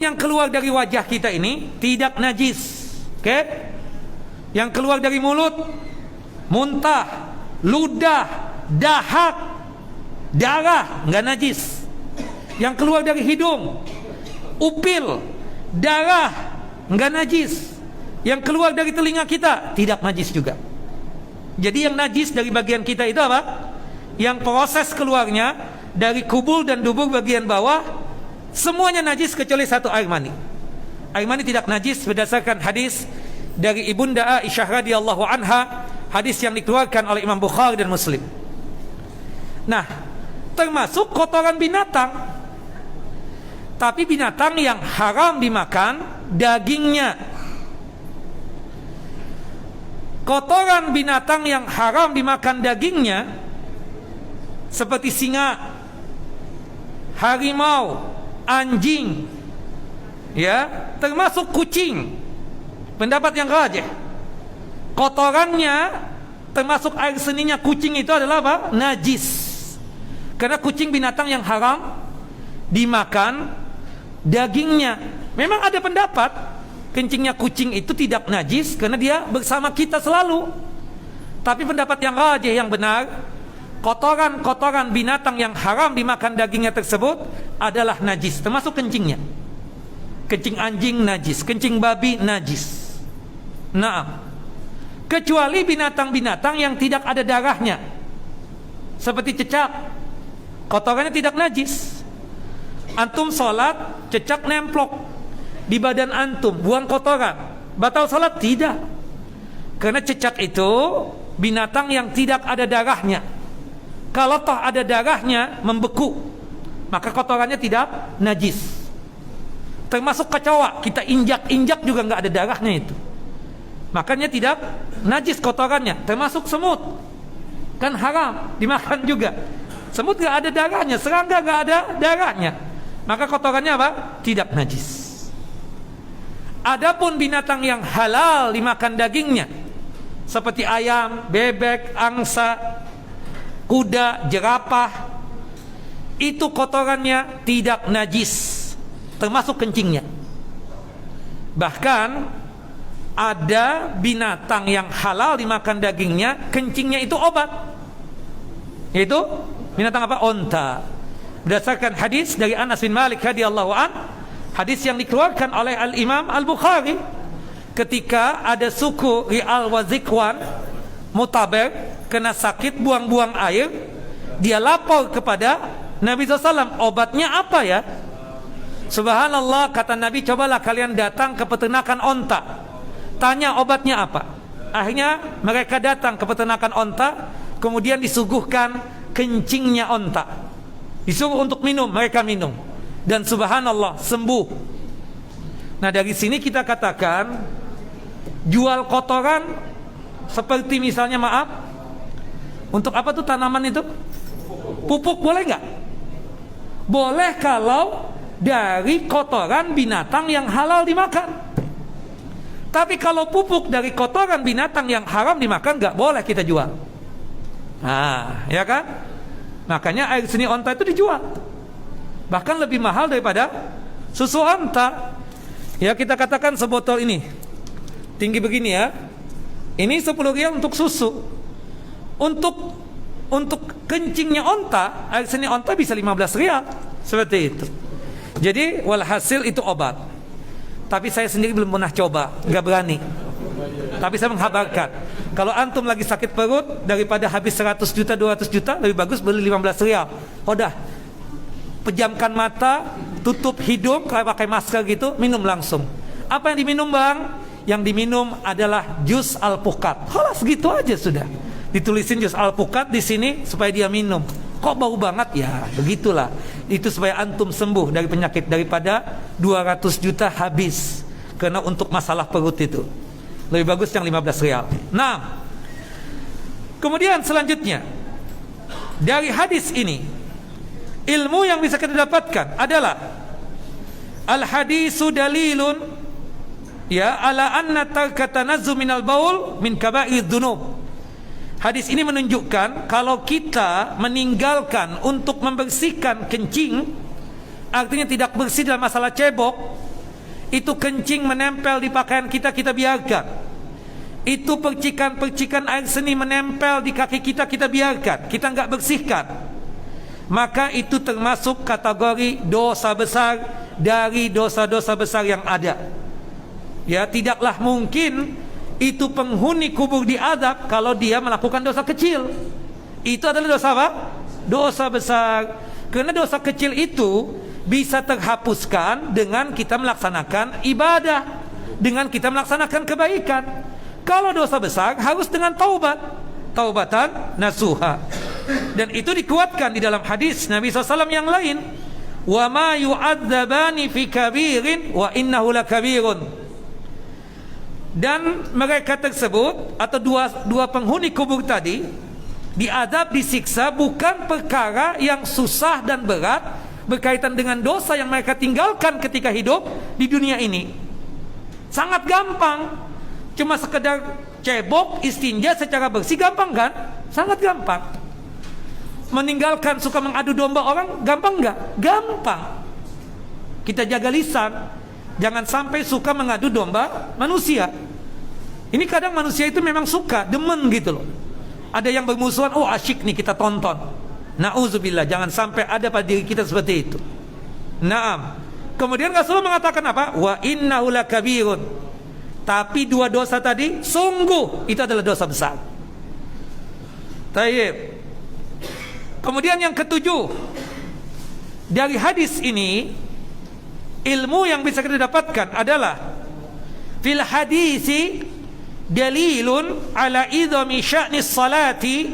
Yang keluar dari wajah kita ini tidak najis. Oke? Yang keluar dari mulut, muntah, ludah, dahak, darah, enggak najis. Yang keluar dari hidung, upil, darah, enggak najis. Yang keluar dari telinga kita tidak najis juga. Jadi yang najis dari bagian kita itu apa? Yang proses keluarnya dari kubul dan dubur bagian bawah, semuanya najis kecuali satu, air mani. Air mani tidak najis berdasarkan hadis dari Ibunda Aisyah radhiyallahu anha, hadis yang dikeluarkan oleh Imam Bukhari dan Muslim. Nah, termasuk kotoran binatang. Tapi binatang yang haram dimakan dagingnya. Kotoran binatang yang haram dimakan dagingnya seperti singa, harimau, anjing, ya, termasuk kucing. Pendapat yang rajih, kotorannya termasuk air seninya kucing itu adalah apa? Najis. Karena kucing binatang yang haram dimakan dagingnya. Memang ada pendapat kencingnya kucing itu tidak najis karena dia bersama kita selalu. Tapi pendapat yang rajih, yang benar, kotoran-kotoran binatang yang haram dimakan dagingnya tersebut adalah najis, termasuk kencingnya. Kencing anjing najis, kencing babi najis. Nah, kecuali binatang-binatang yang tidak ada darahnya, seperti cecak, kotorannya tidak najis. Antum sholat, cecak nemplok di badan antum, buang kotoran, batal sholat? Tidak, karena cecak itu binatang yang tidak ada darahnya. Kalau toh ada darahnya membeku, maka kotorannya tidak najis. Termasuk kecoa, kita injak-injak juga nggak ada darahnya itu, makanya tidak najis kotorannya. Termasuk semut, kan haram dimakan juga. Semut nggak ada darahnya, serangga nggak ada darahnya, maka kotorannya apa? Tidak najis. Adapun binatang yang halal dimakan dagingnya, seperti ayam, bebek, angsa, kuda, jerapah, itu kotorannya tidak najis, termasuk kencingnya. Bahkan ada binatang yang halal dimakan dagingnya, kencingnya itu obat. Yaitu binatang apa? Onta. Berdasarkan hadis dari Anas bin Malik radhiyallahu an, hadis yang dikeluarkan oleh Al-Imam Al-Bukhari, ketika ada suku Ri'al wa Zikwan Mutaber kena sakit, buang-buang air, dia lapor kepada Nabi SAW, obatnya apa ya? Subhanallah, kata Nabi, cobalah kalian datang ke peternakan onta, tanya obatnya apa. Akhirnya mereka datang ke peternakan onta, kemudian disuguhkan kencingnya onta, disuruh untuk minum, mereka minum, dan subhanallah sembuh. Nah, dari sini kita katakan jual kotoran seperti misalnya, maaf, untuk apa tuh tanaman itu? Pupuk boleh nggak? Boleh kalau dari kotoran binatang yang halal dimakan. Tapi kalau pupuk dari kotoran binatang yang haram dimakan, nggak boleh kita jual. Nah, ya kan? Makanya air seni onta itu dijual, bahkan lebih mahal daripada susu onta. Ya, kita katakan sebotol ini tinggi begini ya, ini 10 rial untuk susu. Untuk kencingnya onta, air seni onta bisa 15 rial, seperti itu. Jadi walhasil itu obat. Tapi saya sendiri belum pernah coba, nggak berani. Tapi saya menghabarkan, kalau antum lagi sakit perut, daripada habis 100 juta 200 juta, lebih bagus beli 15 rial. Udah, pejamkan mata, tutup hidung, kayak pakai masker gitu, minum langsung. Apa yang diminum, bang? Yang diminum adalah jus alpukat. Halas, gitu aja sudah. Ditulisin jus alpukat di sini supaya dia minum. Kok bau banget? Ya begitulah. Itu supaya antum sembuh dari penyakit, daripada 200 juta habis karena untuk masalah perut itu. Lebih bagus yang 15 rial. Nah, kemudian selanjutnya dari hadis ini, ilmu yang bisa kita dapatkan adalah al-hadisu dalilun ya ala anna tarka tanazzu minal baul min kaba'ir dzunub. Hadis ini menunjukkan kalau kita meninggalkan untuk membersihkan kencing, artinya tidak bersih dalam masalah cebok, itu kencing menempel di pakaian kita, kita biarkan. Itu percikan-percikan air seni menempel di kaki kita, kita biarkan, kita enggak bersihkan, maka itu termasuk kategori dosa besar dari dosa-dosa besar yang ada. Ya, tidaklah mungkin itu penghuni kubur diazab kalau dia melakukan dosa kecil. Itu adalah dosa apa? Dosa besar. Karena dosa kecil itu bisa terhapuskan dengan kita melaksanakan ibadah, dengan kita melaksanakan kebaikan. Kalau dosa besar harus dengan taubat, taubatan nasuha. Dan itu dikuatkan di dalam hadis Nabi SAW yang lain, wa ma yu'adzabani fi kabirin wa innahu lakabirun. Dan mereka tersebut atau dua penghuni kubur tadi diazab, disiksa bukan perkara yang susah dan berat berkaitan dengan dosa yang mereka tinggalkan ketika hidup di dunia ini. Sangat gampang, cuma sekedar cebok, istinja secara bersih, gampang kan? Sangat gampang. Meninggalkan suka mengadu domba orang, gampang enggak? Gampang. Kita jaga lisan, jangan sampai suka mengadu domba manusia. Ini kadang manusia itu memang suka, demen gitu loh. Ada yang bermusuhan, oh asyik nih kita tonton. Na'udzubillah, jangan sampai ada pada diri kita seperti itu. Naam. Kemudian Rasulullah mengatakan apa? Wa innahu lakabirun. Tapi dua dosa tadi sungguh itu adalah dosa besar. Tayyib. Kemudian yang ketujuh, dari hadis ini ilmu yang bisa kita dapatkan adalah fil hadisi dalilun ala idhami sya'ni salati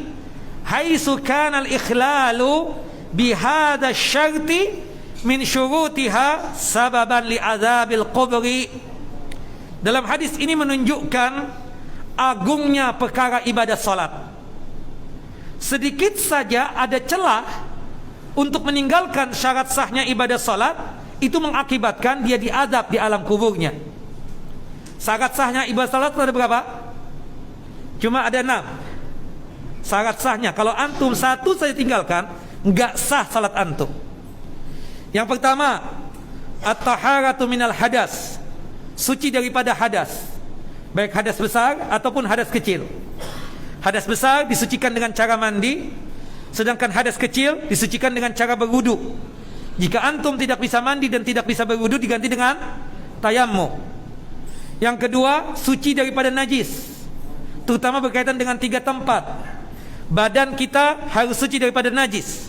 haitsu kana al-ikhlalu bihadha asy-syarti min syurutiha sababan li adzabil qubri. Dalam hadis ini menunjukkan agungnya perkara ibadah salat. Sedikit saja ada celah untuk meninggalkan syarat sahnya ibadah salat, itu mengakibatkan dia diazab di alam kuburnya. Syarat sahnya ibadah salat ada berapa? Cuma ada 6 syarat sahnya. Kalau antum satu saja tinggalkan, enggak sah salat antum. Yang pertama, at-taharatu minal hadas, suci daripada hadas, baik hadas besar ataupun hadas kecil. Hadas besar disucikan dengan cara mandi, sedangkan hadas kecil disucikan dengan cara berwudu. Jika antum tidak bisa mandi dan tidak bisa berwudu, diganti dengan tayammum. Yang kedua, suci daripada najis, terutama berkaitan dengan 3 tempat. Badan kita harus suci daripada najis,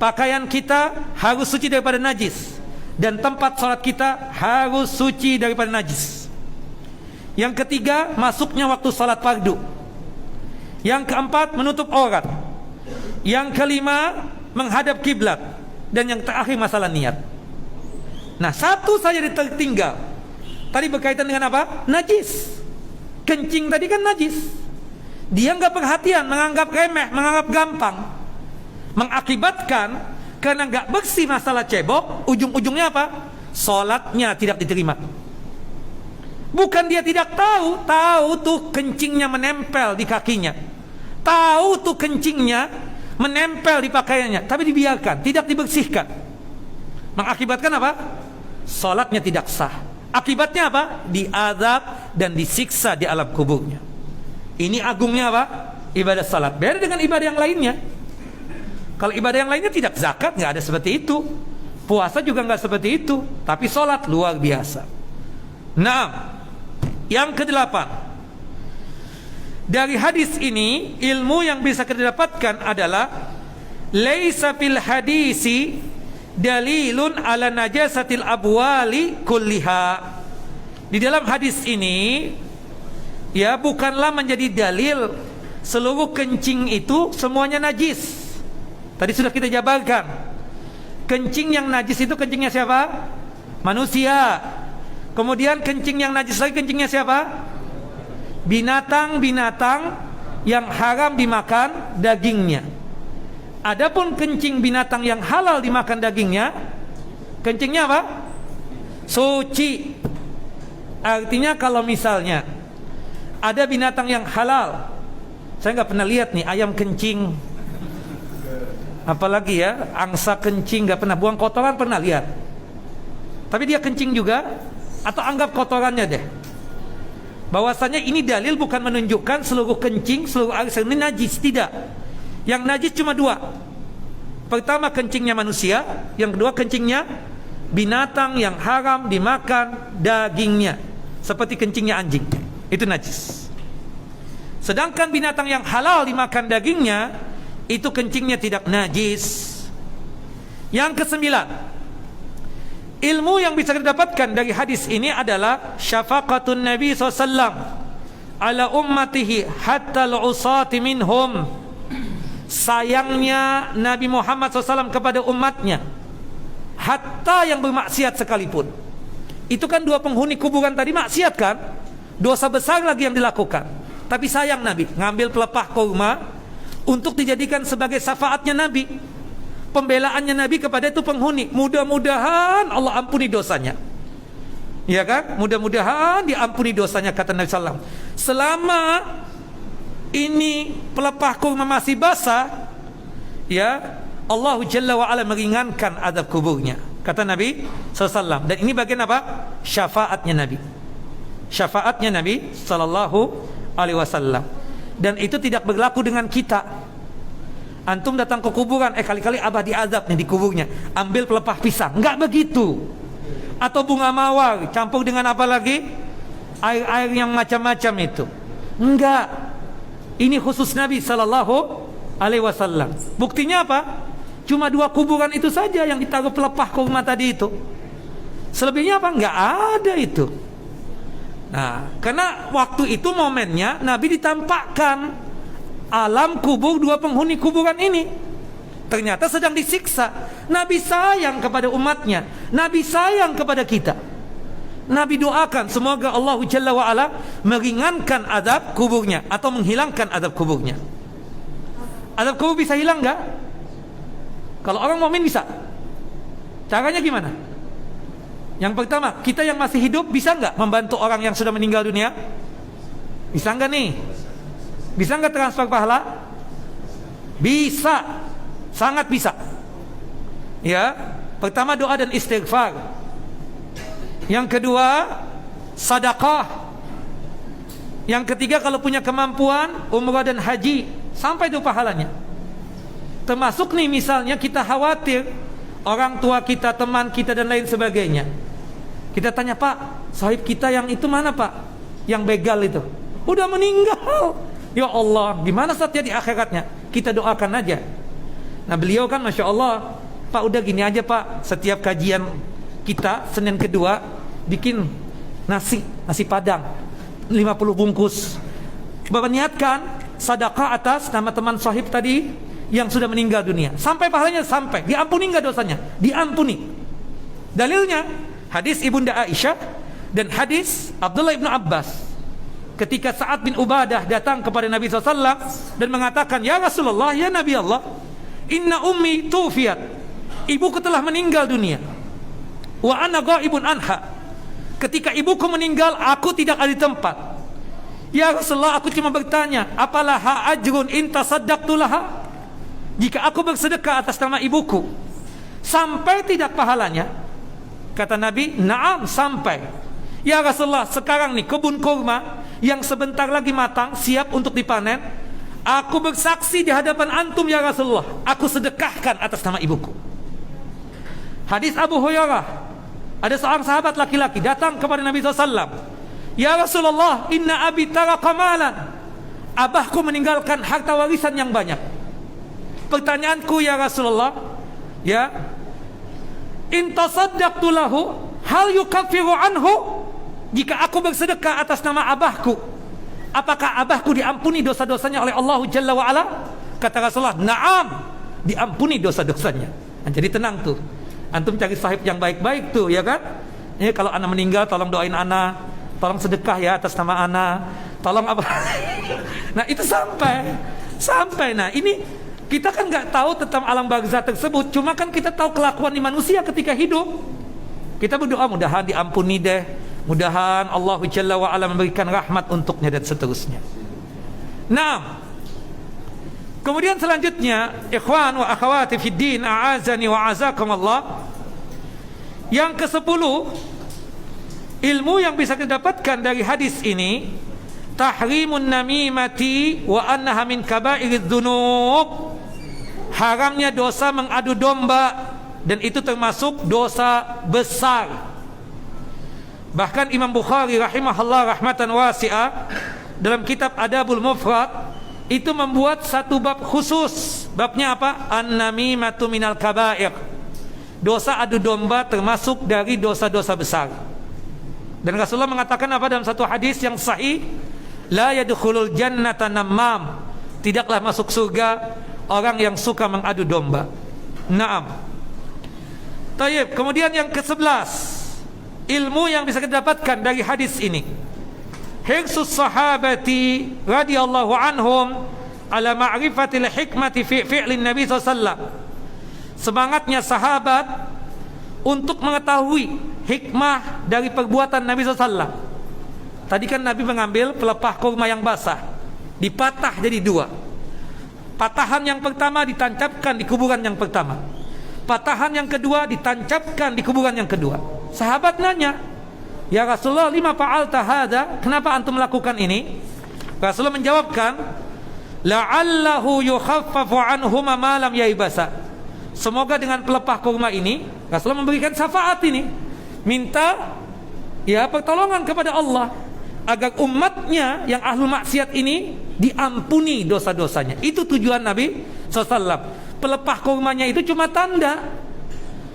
pakaian kita harus suci daripada najis, dan tempat sholat kita harus suci daripada najis. Yang ketiga, masuknya waktu sholat fardu. Yang keempat, menutup aurat. Yang kelima, menghadap kiblat. Dan yang terakhir, masalah niat. Nah, satu saja tertinggal. Tadi berkaitan dengan apa? Najis. Kencing tadi kan najis. Dia nggak perhatian, menganggap remeh, menganggap gampang, mengakibatkan karena nggak bersih masalah cebok, ujung-ujungnya apa? Sholatnya tidak diterima. Bukan dia tidak tahu, tahu tuh kencingnya menempel di kakinya, tahu tuh kencingnya menempel di pakaiannya, tapi dibiarkan, tidak dibersihkan. Mengakibatkan apa? Sholatnya tidak sah. Akibatnya apa? Diazab dan disiksa di alam kuburnya. Ini agungnya apa? Ibadah salat. Beda dengan ibadah yang lainnya. Kalau ibadah yang lainnya tidak, zakat nggak ada seperti itu, puasa juga nggak seperti itu, tapi salat luar biasa. Nah, yang kedelapan, dari hadis ini ilmu yang bisa kita dapatkan adalah laisa fil hadisi dalilun ala najasatil abwali kulliha. Di dalam hadis ini ya bukanlah menjadi dalil seluruh kencing itu semuanya najis. Tadi sudah kita jabarkan, kencing yang najis itu kencingnya siapa? Manusia. Kemudian kencing yang najis lagi kencingnya siapa? Binatang-binatang yang haram dimakan dagingnya. Adapun kencing binatang yang halal dimakan dagingnya, kencingnya apa? Suci. Artinya kalau misalnya ada binatang yang halal, saya nggak pernah lihat nih ayam kencing, apalagi ya angsa kencing, nggak pernah. Buang kotoran pernah lihat, tapi dia kencing juga, atau anggap kotorannya deh. Bahwasanya ini dalil bukan menunjukkan seluruh kencing, seluruh air ini najis, tidak. Yang najis cuma dua. Pertama kencingnya manusia, yang kedua kencingnya binatang yang haram dimakan dagingnya, seperti kencingnya anjing, itu najis. Sedangkan binatang yang halal dimakan dagingnya, itu kencingnya tidak najis. Yang kesembilan, ilmu yang bisa didapatkan dari hadis ini adalah syafaqatun Nabi SAW ala ummatihi hatta al-usati minhum. Sayangnya Nabi Muhammad SAW kepada umatnya, hatta yang bermaksiat sekalipun. Itu kan dua penghuni kuburan tadi maksiat kan, dosa besar lagi yang dilakukan. Tapi sayang Nabi ngambil pelepah kurma untuk dijadikan sebagai syafaatnya Nabi, pembelaannya Nabi kepada itu penghuni. Mudah-mudahan Allah ampuni dosanya, ya kan? Mudah-mudahan diampuni dosanya, kata Nabi SAW. Selama ini pelepah kurma masih basah, ya, Allah Jalla wa'ala meringankan azab kuburnya, kata Nabi SAW. Dan ini bagian apa? Syafaatnya Nabi. Syafaatnya Nabi SAW. Dan itu tidak berlaku dengan kita. Antum datang ke kuburan, kali-kali abah diazab nih di kuburnya, ambil pelepah pisang. Enggak begitu. Atau bunga mawar campur dengan apa lagi? Air-air yang macam-macam itu. Enggak. Ini khusus Nabi SAW. Buktinya apa? Cuma dua kuburan itu saja yang ditaruh pelepah kurma tadi itu. Selebihnya apa? Enggak ada itu. Nah, karena waktu itu momennya Nabi ditampakkan alam kubur dua penghuni kuburan ini. Ternyata sedang disiksa. Nabi sayang kepada umatnya, Nabi sayang kepada kita. Nabi doakan semoga Allah Jalla wa'ala meringankan azab kuburnya atau menghilangkan azab kuburnya. Azab kubur bisa hilang enggak? Kalau orang mukmin bisa. Caranya gimana? Yang pertama, kita yang masih hidup bisa enggak membantu orang yang sudah meninggal dunia? Bisa enggak nih? Bisa enggak transfer pahala? Bisa. Sangat bisa. Ya, pertama doa dan istighfar. Yang kedua, sedekah. Yang ketiga, kalau punya kemampuan, umrah dan haji, sampai itu pahalanya. Termasuk nih misalnya kita khawatir orang tua kita, teman kita dan lain sebagainya. Kita tanya, Pak, sahib kita yang itu mana Pak? Yang begal itu udah meninggal. Ya Allah, gimana saatnya di akhiratnya? Kita doakan aja. Nah beliau kan Masya Allah, Pak udah gini aja Pak, setiap kajian kita Senin kedua bikin nasi padang 50 bungkus. Bapak niatkan sedekah atas nama teman sahib tadi yang sudah meninggal dunia, sampai pahalanya, sampai diampuni enggak dosanya? Diampuni. Dalilnya hadis Ibunda Aisyah dan hadis Abdullah ibnu Abbas. Ketika Sa'ad bin Ubadah datang kepada Nabi SAW dan mengatakan, ya Rasulullah, ya Nabi Allah, inna ummi tufiyat, ibuku telah meninggal dunia, wa ana ghaibun anha, ketika ibuku meninggal aku tidak ada di tempat. Ya Rasulullah, aku cuma bertanya, apalah ajrun in tasaddaqtu laha, jika aku bersedekah atas nama ibuku, sampai tidak pahalanya? Kata Nabi, na'am, sampai. Ya Rasulullah, sekarang nih kebun kurma yang sebentar lagi matang, siap untuk dipanen, aku bersaksi di hadapan antum ya Rasulullah, aku sedekahkan atas nama ibuku. Hadis Abu Hurairah, ada seorang sahabat laki-laki datang kepada Nabi SAW. Ya Rasulullah, inna abi taraka malan, abahku meninggalkan harta warisan yang banyak. Pertanyaanku ya Rasulullah, ya, in tasaddaqtu lahu hal yukaffiru anhu, jika aku bersedekah atas nama abahku, apakah abahku diampuni dosa-dosanya oleh Allah Jalla wa'ala? Kata Rasulullah, na'am, diampuni dosa-dosanya. Nah, jadi tenang tuh, antum cari sahib yang baik-baik tuh, ya kan? Ya, kalau anak meninggal tolong doain anak, tolong sedekah ya atas nama anak, tolong apa. Nah itu sampai. Nah ini kita kan nggak tahu tentang alam barzah tersebut, cuma kan kita tahu kelakuan di manusia ketika hidup. Kita berdoa mudahan diampuni deh, mudahan Allah Jalla wa'ala memberikan rahmat untuknya dan seterusnya. Nah, kemudian selanjutnya, ikhwan wa akhwati fid din, a'azani wa azakumullah. Yang ke-10, ilmu yang bisa kita dapatkan dari hadis ini, tahrimun namimati wa annaha min kabairidz dzunub. Haramnya dosa mengadu domba, dan itu termasuk dosa besar. Bahkan Imam Bukhari rahimahullah rahmatan wasi'ah dalam kitab Adabul Mufrad itu membuat satu bab khusus. Babnya apa? An-namimatu minal kabair. Dosa adu domba termasuk dari dosa-dosa besar. Dan Rasulullah mengatakan apa dalam satu hadis yang sahih? La yadkhulul jannata namam. Tidaklah masuk surga orang yang suka mengadu domba. Naam. Tayyib. Kemudian yang ke-11, ilmu yang bisa kita dapatkan dari hadis ini, hirsus sahabati radhiyallahu anhum ala ma'rifatil hikmati fi fi'lin Nabi SAW. Semangatnya sahabat untuk mengetahui hikmah dari perbuatan Nabi SAW. Tadi kan Nabi mengambil pelepah kurma yang basah, dipatah jadi dua. Patahan yang pertama ditancapkan di kuburan yang pertama, patahan yang kedua ditancapkan di kuburan yang kedua. Sahabat nanya, ya Rasulullah, lima fa'alta hadza, kenapa antum melakukan ini? Rasulullah menjawabkan, la'allahu yukhaffafu anhuma ma lam yaibasa. Semoga dengan pelepah kurma ini Rasulullah memberikan syafaat ini, minta ya pertolongan kepada Allah agar umatnya yang ahlu maksiat ini diampuni dosa-dosanya. Itu tujuan Nabi SAW. Pelepah kurmanya itu cuma tanda,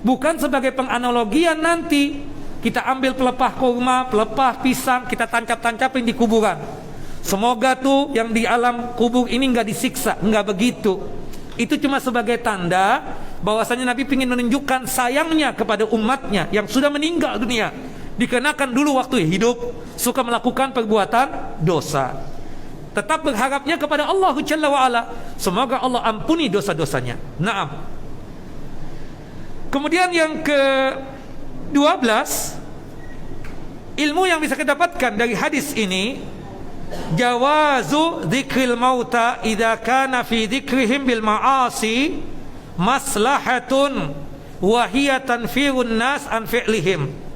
bukan sebagai penganalogian nanti kita ambil pelepah kurma, pelepah pisang, kita tancap-tancapin di kuburan. Semoga tuh yang di alam kubur ini nggak disiksa, nggak begitu. Itu cuma sebagai tanda bahwasanya Nabi ingin menunjukkan sayangnya kepada umatnya yang sudah meninggal dunia, dikarenakan dulu waktu hidup suka melakukan perbuatan dosa. Tetap berharapnya kepada Allah Jalla wa'ala, semoga Allah ampuni dosa-dosanya. Naam. Kemudian yang ke-12, ilmu yang bisa kita dapatkan dari hadis ini, jawazu dzikril mauta idza kana fi dzikrihim bil ma'asi maslahatun wa hiya tanfirun nas an fi'lihim.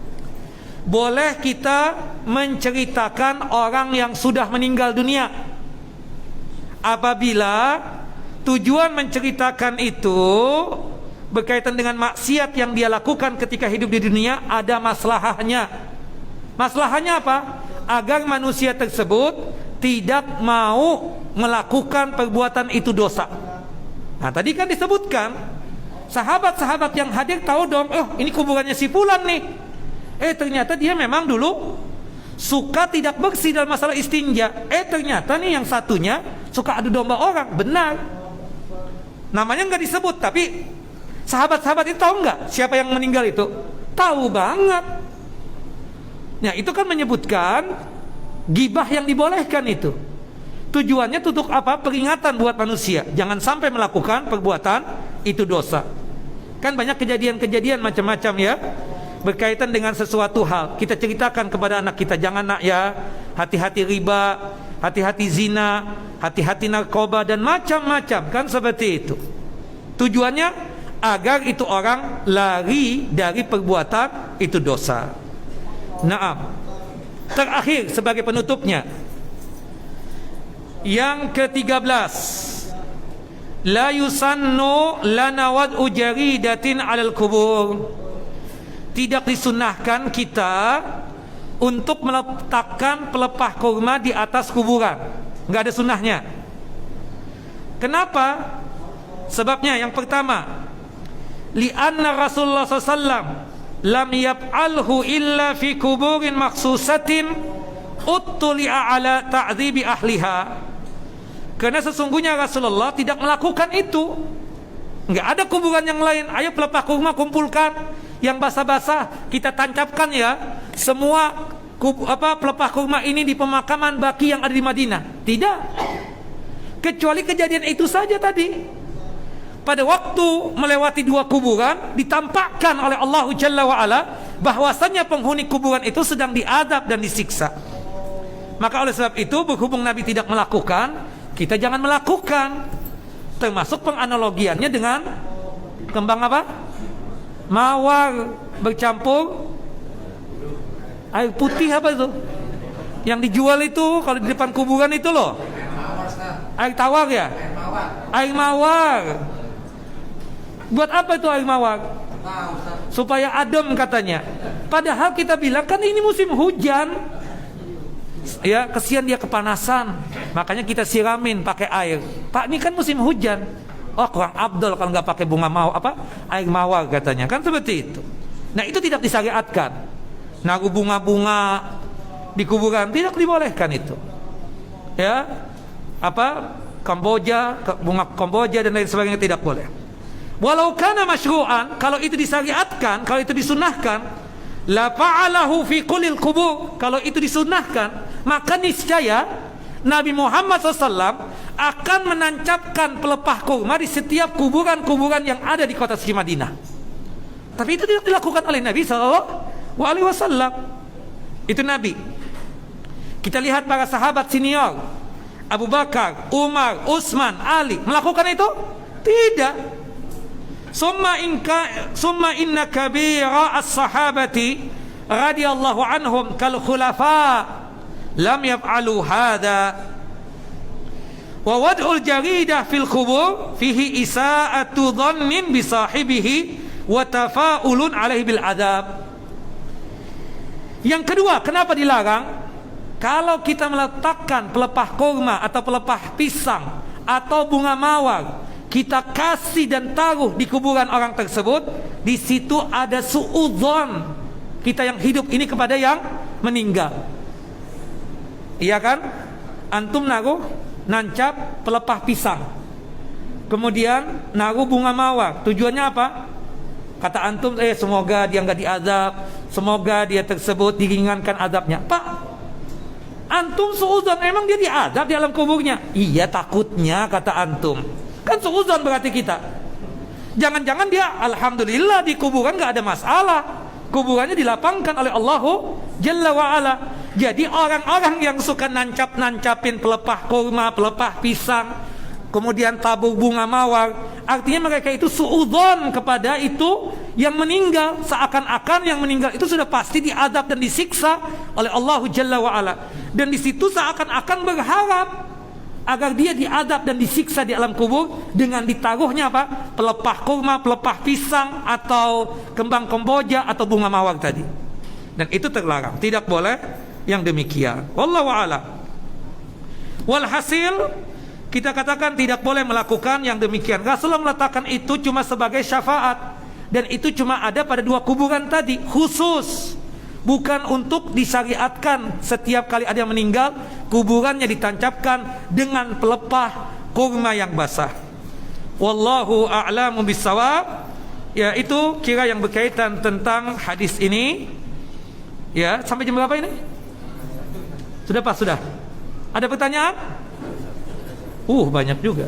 Boleh kita menceritakan orang yang sudah meninggal dunia apabila tujuan menceritakan itu berkaitan dengan maksiat yang dia lakukan ketika hidup di dunia, ada maslahahnya. Maslahahnya apa? Agar manusia tersebut tidak mau melakukan perbuatan itu dosa. Nah, tadi kan disebutkan sahabat-sahabat yang hadir tahu dong, oh ini kuburannya si fulan nih. Ternyata dia memang dulu suka tidak bersih dalam masalah istinja. Ternyata nih yang satunya suka adu domba orang. Benar, namanya nggak disebut, tapi sahabat-sahabat itu tahu nggak siapa yang meninggal itu? Tahu banget. Nah, itu kan menyebutkan gibah yang dibolehkan itu. Tujuannya untuk apa? Peringatan buat manusia, jangan sampai melakukan perbuatan itu dosa. Kan banyak kejadian-kejadian macam-macam ya, berkaitan dengan sesuatu hal. Kita ceritakan kepada anak kita, jangan nak ya, hati-hati riba, hati-hati zina, hati-hati narkoba dan macam-macam, kan seperti itu. Tujuannya agar itu orang lari dari perbuatan itu dosa. Naam. Terakhir sebagai penutupnya, yang ke-13, la yusannu lana wad'u jaridatin 'alal kubur. Tidak disunahkan kita untuk meletakkan pelepah kurma di atas kuburan. Nggak ada sunnahnya. Kenapa? Sebabnya yang pertama, li'anna Rasulullah SAW lam yaf'alhu illa fi kuburin maksusatin uttuli'a ala ta'dzibi ahliha. Karena sesungguhnya Rasulullah tidak melakukan itu. Nggak ada kuburan yang lain. Ayo pelepah kurma kumpulkan, yang basah-basah kita tancapkan ya, semua pelepah kurma ini di pemakaman Baqi yang ada di Madinah. Tidak, kecuali kejadian itu saja tadi. Pada waktu melewati dua kuburan, ditampakkan oleh Allah Jalla wa'ala bahwasannya penghuni kuburan itu sedang diadab dan disiksa. Maka oleh sebab itu, berhubung Nabi tidak melakukan, kita jangan melakukan. Termasuk penganalogiannya dengan kembang apa? Mawar bercampur Air putih apa itu? Yang dijual itu kalau di depan kuburan itu loh. Air tawar ya? Air mawar. Buat apa itu air mawar? Supaya adem katanya. Padahal kita bilang kan ini musim hujan. Ya, kesian dia kepanasan. Makanya kita siramin pakai air. Pak, ini kan musim hujan. Oh, kurang abdol kalau nggak pakai bunga mawar, air mawar katanya. Kan seperti itu. Nah, itu tidak disyariatkan. Naruh bunga-bunga di kuburan tidak dibolehkan itu. Ya, Kamboja, bunga Kamboja dan lain sebagainya tidak boleh. Walau kana masyru'an, kalau itu disyariatkan, kalau itu disunnahkan, la fa'alahu fi kullil qubur. Kalau itu disunnahkan, maka niscaya Nabi Muhammad SAW akan menancapkan pelepah kurma di setiap kuburan-kuburan yang ada di kota suci Madinah. Tapi itu tidak dilakukan oleh Nabi SAW. Itu Nabi. Kita lihat para sahabat senior, Abu Bakar, Umar, Utsman, Ali melakukan itu? Tidak. Summa inna kabira as-sahabati radhiyallahu anhum kal khulafa lam yaf'alu hadha. Wa wad'ul jaridah fil qubur fihi isa'atu dhannin bi sahibihi wa tafa'ulun alaihi bil adab. Yang kedua, kenapa dilarang? Kalau kita meletakkan pelepah kurma atau pelepah pisang atau bunga mawar, kita kasih dan taruh di kuburan orang tersebut, di situ ada suudzon kita yang hidup ini kepada yang meninggal. Iya kan? Antum naruh, nancap pelepah pisang, kemudian naruh bunga mawar. Tujuannya apa? Kata antum, semoga dia nggak diazab, semoga dia tersebut diringankan azabnya. Pak, antum suudzon, emang dia diazab di alam kuburnya? Iya, takutnya, kata antum. Kan suudzon berarti kita. Jangan-jangan dia alhamdulillah di kuburan nggak ada masalah, kuburannya dilapangkan oleh Allahu Jalla wa'ala. Jadi orang-orang yang suka nancapin pelepah kurma, pelepah pisang, kemudian tabur bunga mawar, artinya mereka itu suudzon kepada itu yang meninggal, seakan-akan yang meninggal itu sudah pasti diazab dan disiksa oleh Allahu Jalla wa'ala. Dan di situ seakan-akan berharap agar dia diazab dan disiksa di alam kubur dengan ditaruhnya pelepah kurma, pelepah pisang atau kembang Kamboja atau bunga mawar tadi. Dan itu terlarang, tidak boleh yang demikian. Wallahu a'lam. Walhasil, kita katakan tidak boleh melakukan yang demikian. Rasulullah meletakkan itu cuma sebagai syafaat, dan itu cuma ada pada dua kuburan tadi khusus, bukan untuk disyariatkan setiap kali ada yang meninggal kuburannya ditancapkan dengan pelepah kurma yang basah. Wallahu a'lamu bissawab. Ya, itu kira yang berkaitan tentang hadis ini. Ya, sampai jam berapa ini? Sudah Pak, sudah. Ada pertanyaan? Banyak juga.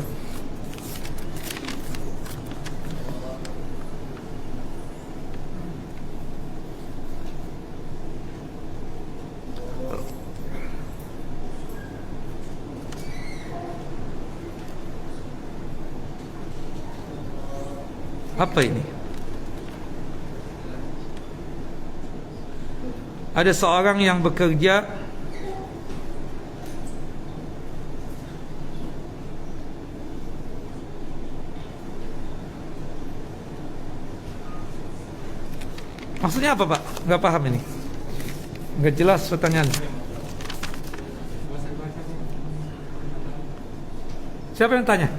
Apa ini? Ada seorang yang bekerja maksudnya apa Pak? Nggak paham ini. Nggak jelas pertanyaan. Siapa yang tanya?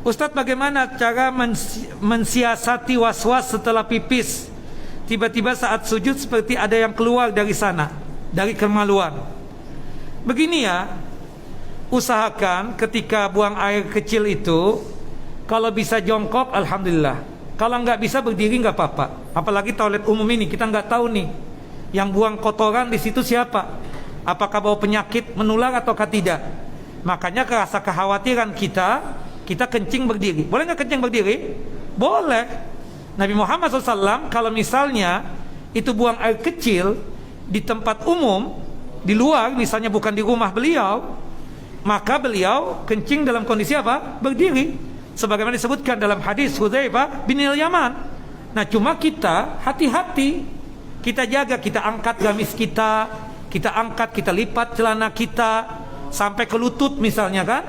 Ustadz, bagaimana cara mensiasati was-was setelah pipis? Tiba-tiba saat sujud seperti ada yang keluar dari sana, dari kemaluan. Begini ya, usahakan ketika buang air kecil itu, kalau bisa jongkok, alhamdulillah. Kalau nggak bisa berdiri nggak apa-apa. Apalagi toilet umum ini, kita nggak tahu nih, yang buang kotoran di situ siapa? Apakah bawa penyakit menular ataukah tidak? Makanya rasa kekhawatiran kita kencing berdiri. Boleh nggak kencing berdiri? Boleh. Nabi Muhammad SAW kalau misalnya itu buang air kecil di tempat umum, di luar, misalnya bukan di rumah beliau, maka beliau kencing dalam kondisi apa? Berdiri. Sebagaimana disebutkan dalam hadis Hudzaifah bin Yaman Nah cuma kita hati-hati, kita jaga, kita angkat gamis kita angkat, kita lipat celana kita sampai ke lutut misalnya kan.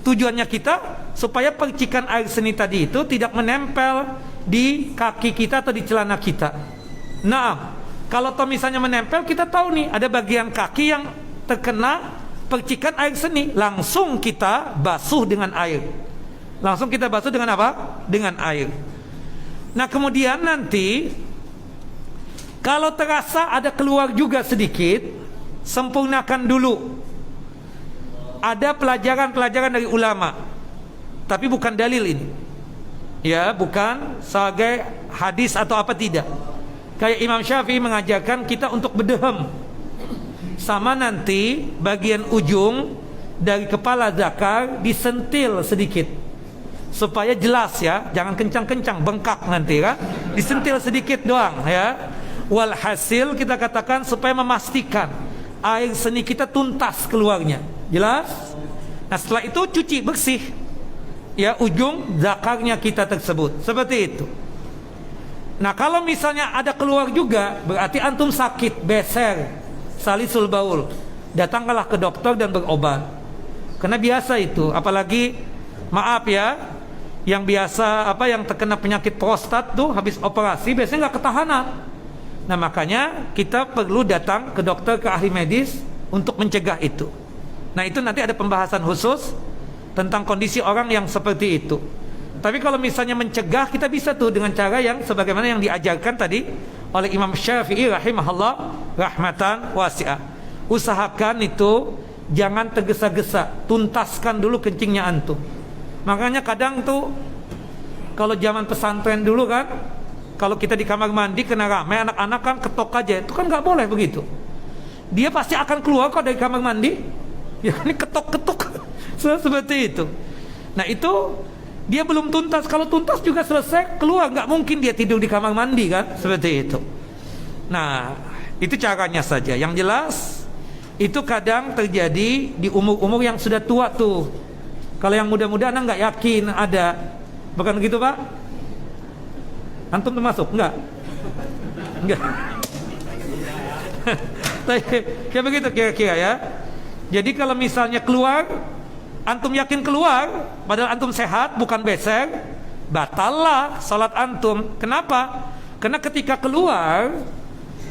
Tujuannya kita supaya percikan air seni tadi itu tidak menempel di kaki kita atau di celana kita. Nah, kalau toh misalnya menempel, kita tahu nih ada bagian kaki yang terkena percikan air seni, langsung kita basuh dengan air. Langsung kita basuh dengan apa? Dengan air. Nah kemudian nanti kalau terasa ada keluar juga sedikit, sempurnakan dulu. Ada pelajaran-pelajaran dari ulama, tapi bukan dalil ini. Ya, bukan sebagai hadis atau apa, tidak. Kayak Imam Syafi'i mengajarkan kita untuk berdehem. Sama nanti bagian ujung dari kepala zakar disentil sedikit, supaya jelas ya, jangan kencang-kencang bengkak nanti kan. Disentil sedikit doang ya. Walhasil kita katakan supaya memastikan air seni kita tuntas keluarnya. Jelas? Nah setelah itu cuci bersih ya ujung zakarnya kita tersebut. Seperti itu. Nah kalau misalnya ada keluar juga, berarti antum sakit, beser, salisul baul, datanglah ke dokter dan berobat. Karena biasa itu, apalagi maaf ya, yang biasa yang terkena penyakit prostat tuh habis operasi biasanya nggak ketahanan. Nah makanya kita perlu datang ke dokter, ke ahli medis untuk mencegah itu. Nah itu nanti ada pembahasan khusus tentang kondisi orang yang seperti itu. Tapi kalau misalnya mencegah, kita bisa tuh dengan cara yang sebagaimana yang diajarkan tadi oleh Imam Syafi'i rahimahullah rahmatan wasi'ah. Usahakan itu jangan tergesa-gesa, tuntaskan dulu kencingnya antum. Makanya kadang tuh kalau zaman pesantren dulu kan, kalau kita di kamar mandi kena rame, anak-anak kan ketok aja, itu kan nggak boleh begitu. Dia pasti akan keluar kok dari kamar mandi. Ya ini ketok-ketok seperti itu. Nah itu dia belum tuntas. Kalau tuntas juga selesai keluar, nggak mungkin dia tidur di kamar mandi kan, seperti itu. Nah itu caranya saja. Yang jelas itu kadang terjadi di umur-umur yang sudah tua tuh. Kalau yang muda-muda anak nggak yakin ada, bukan gitu Pak? Antum termasuk? Enggak? Kayak begitu kira-kira ya. Jadi kalau misalnya keluar, antum yakin keluar, padahal antum sehat, bukan beser, batallah salat antum. Kenapa? Karena ketika keluar,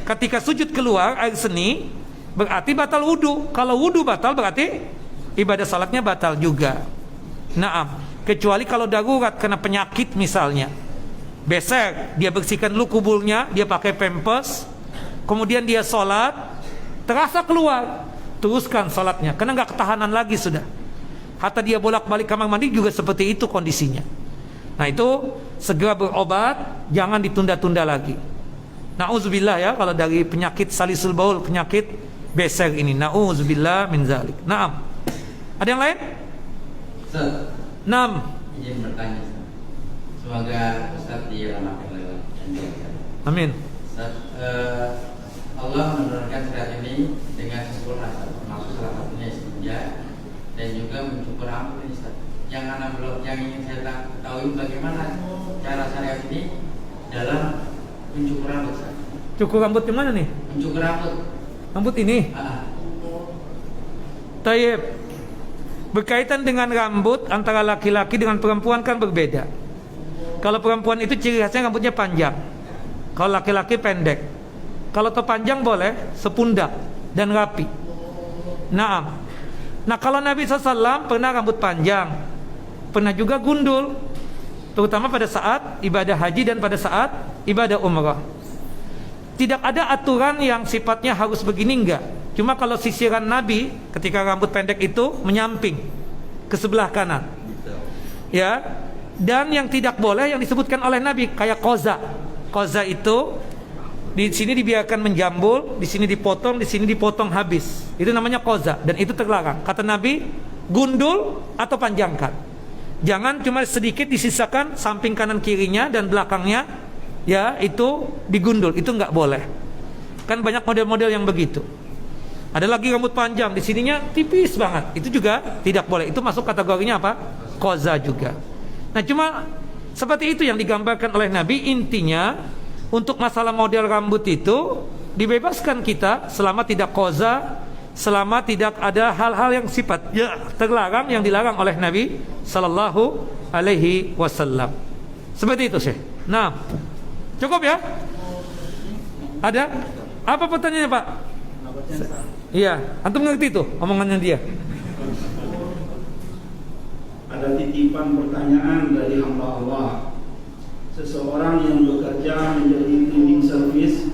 ketika sujud keluar air seni, berarti batal wudu. Kalau wudu batal, berarti ibadah salatnya batal juga. Naam, kecuali kalau darurat karena penyakit misalnya, beser, dia bersihkan dulu kubulnya, dia pakai pampers, kemudian dia salat, terasa keluar, teruskan salatnya, karena nggak ketahanan lagi sudah. Hatta dia bolak-balik kamar mandi juga seperti itu kondisinya. Nah itu segera berobat, jangan ditunda-tunda lagi. Nauzubillah ya, kalau dari penyakit salisul baul, penyakit beser ini, nauzubillah min zalik. Naam. Ada yang lain? Naam. Izin bertanya. Semoga Ustaz dirahmati oleh Allah. Amin. Ustaz, Allah menurunkan syariat ini dengan sempurna, termasuk salah satunya istinja dan juga mencukur rambut ini, Ustaz. Yang ingin saya tahu bagaimana cara syariat ini dalam mencukur rambut, Ustaz. Cukur rambut yang mana nih? Mencukur rambut. Rambut ini? Tayyib. Berkaitan dengan rambut antara laki-laki dengan perempuan kan berbeda. Kalau perempuan itu ciri khasnya rambutnya panjang, kalau laki-laki pendek. Kalau terpanjang boleh sepundak dan rapi. Nah kalau Nabi SAW pernah rambut panjang, pernah juga gundul, terutama pada saat ibadah haji dan pada saat ibadah umrah. Tidak ada aturan yang sifatnya harus begini, enggak. Cuma kalau sisiran Nabi ketika rambut pendek itu menyamping ke sebelah kanan, ya. Dan yang tidak boleh yang disebutkan oleh Nabi kayak koza. Koza itu di sini dibiarkan menjambul, di sini dipotong habis. Itu namanya koza dan itu terlarang. Kata Nabi, gundul atau panjangkan. Jangan cuma sedikit disisakan samping kanan kirinya dan belakangnya, ya itu digundul, itu nggak boleh. Kan banyak model-model yang begitu. Ada lagi rambut panjang, di sininya tipis banget. Itu juga tidak boleh. Itu masuk kategorinya apa? Koza juga. Nah cuma Seperti itu yang digambarkan oleh Nabi. Intinya untuk masalah model rambut itu dibebaskan kita selama tidak qaza, selama tidak ada hal-hal yang sifatnya terlarang, yang dilarang oleh Nabi sallallahu alaihi wasallam. Seperti itu, Syekh. Nah, cukup ya? Ada? Apa pertanyaannya, Pak? Iya, antum ngerti tuh omongannya dia. Ada titipan pertanyaan dari hamba Allah. Seseorang yang bekerja menjadi cleaning service,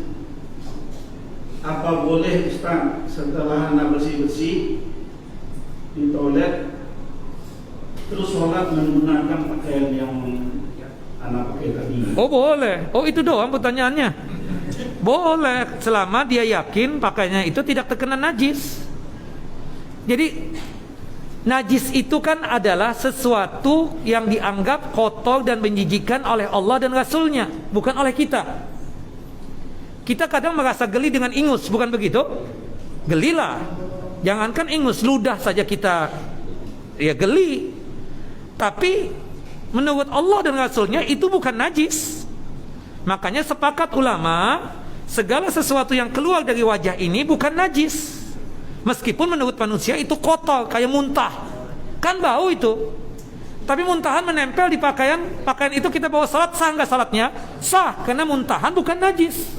apa boleh Ustaz setelah anak bersih-bersih di toilet terus sholat menggunakan pakaian yang anak pakai tadi? Oh boleh. Oh itu doang pertanyaannya. Boleh selama dia yakin pakaiannya itu tidak terkena najis. Jadi najis itu kan adalah sesuatu yang dianggap kotor dan menjijikkan oleh Allah dan Rasulnya, bukan oleh kita. Kita kadang merasa geli dengan ingus, bukan begitu? Gelilah. Jangankan ingus, ludah saja kita ya geli. Tapi menurut Allah dan Rasulnya itu bukan najis. Makanya sepakat ulama, segala sesuatu yang keluar dari wajah ini bukan najis. Meskipun menurut manusia itu kotor, kayak muntah, kan bau itu. Tapi muntahan menempel di pakaian itu kita bawa salat, sah nggak salatnya? Sah, karena muntahan bukan najis.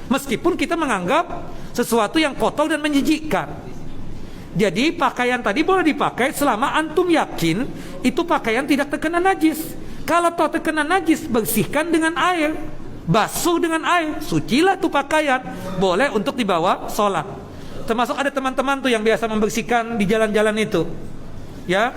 Meskipun kita menganggap sesuatu yang kotor dan menjijikkan. Jadi pakaian tadi boleh dipakai selama antum yakin itu pakaian tidak terkena najis. Kalau toh terkena najis, bersihkan dengan air, basuh dengan air, sucilah tuh pakaian, boleh untuk dibawa sholat. Termasuk ada teman-teman tuh yang biasa membersihkan di jalan-jalan itu, ya,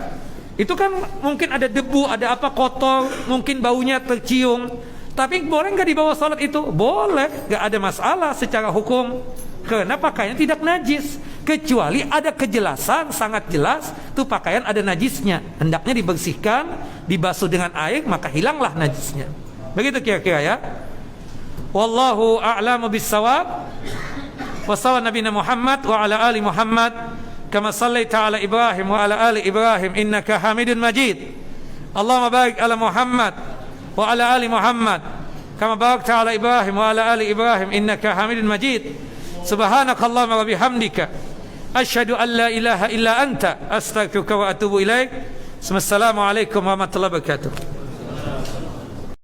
itu kan mungkin ada debu, ada apa kotor, mungkin baunya tercium. Tapi boleh nggak dibawa sholat itu? Boleh, nggak ada masalah secara hukum, karena pakaian tidak najis. Kecuali ada kejelasan sangat jelas tuh pakaian ada najisnya, hendaknya dibersihkan, dibasuh dengan air, maka hilanglah najisnya. Begitu kira-kira ya. Wallahu a'lamu bis-shawab. Wa sallallahu nabiyana Muhammad wa ala ali Muhammad kama sallaita ala Ibrahim wa ala ali Ibrahim innaka Hamidun Majid. Allahumma barik ala Muhammad wa ala ali Muhammad kama barakta ala Ibrahim wa ala ali Ibrahim innaka Hamidun Majid. Subhanakallahumma wa bihamdika asyhadu an la ilaha illa anta astaghfiruka wa atubu ilaik. Wassalamu alaikum warahmatullahi wabarakatuh.